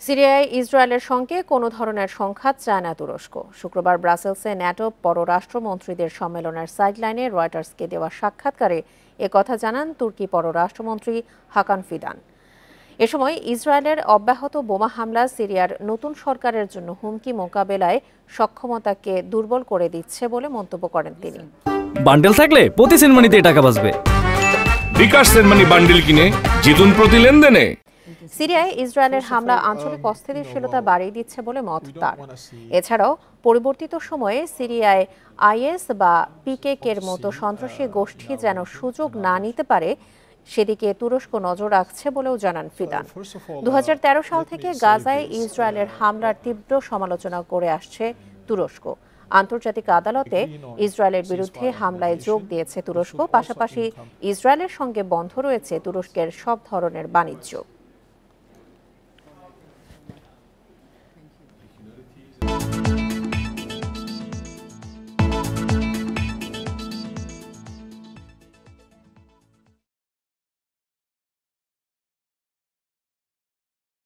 সিরিয়ায় ইসরায়েলের সঙ্গে কোনো ধরনের সংঘাত চায় না তুরস্ক। শুক্রবার ব্রাসেলসে ন্যাটো পররাষ্ট্রমন্ত্রীদের সম্মেলনের সাইডলাইনে রয়টার্সকে দেওয়া সাক্ষাৎকারে একথা জানান তুর্কি পররাষ্ট্রমন্ত্রী হাকান ফিদান। এ সময় ইসরায়েলের অব্যাহত বোমা হামলা সিরিয়ার নতুন সরকারের জন্য হুমকি মোকাবেলায় সক্ষমতাকে দুর্বল করে দিচ্ছে বলে মন্তব্য করেন তিনি। বান্ডেল থাকলে প্রতি সেনমানিতে টাকা বাঁচবে। বিকাশ সেনমানি বান্ডেল কিনে জিতুন প্রতি লেনদেনে। সিরিয়ায় ইসরায়েলের হামলা আঞ্চলিক অস্থিতিশীলতা বাড়িয়ে দিচ্ছে বলে মত তার। এছাড়াও পরিবর্তিত সময়ে সিরিয়ায় আইএস বা পিকেকের মতো সন্ত্রাসী গোষ্ঠী যেন সুযোগ না নিতে পারে সেদিকে তুরস্ক নজর রাখছে বলেও জানান ফিদান। 2013 সাল থেকে গাজায় ইসরায়েলের হামলার তীব্র সমালোচনা করে আসছে তুরস্ক। আন্তর্জাতিক আদালতে ইসরায়েলের বিরুদ্ধে হামলায় যোগ দিয়েছে তুরস্ক। পাশাপাশি ইসরায়েলের সঙ্গে বন্ধ রয়েছে তুরস্কের সব ধরনের বাণিজ্য।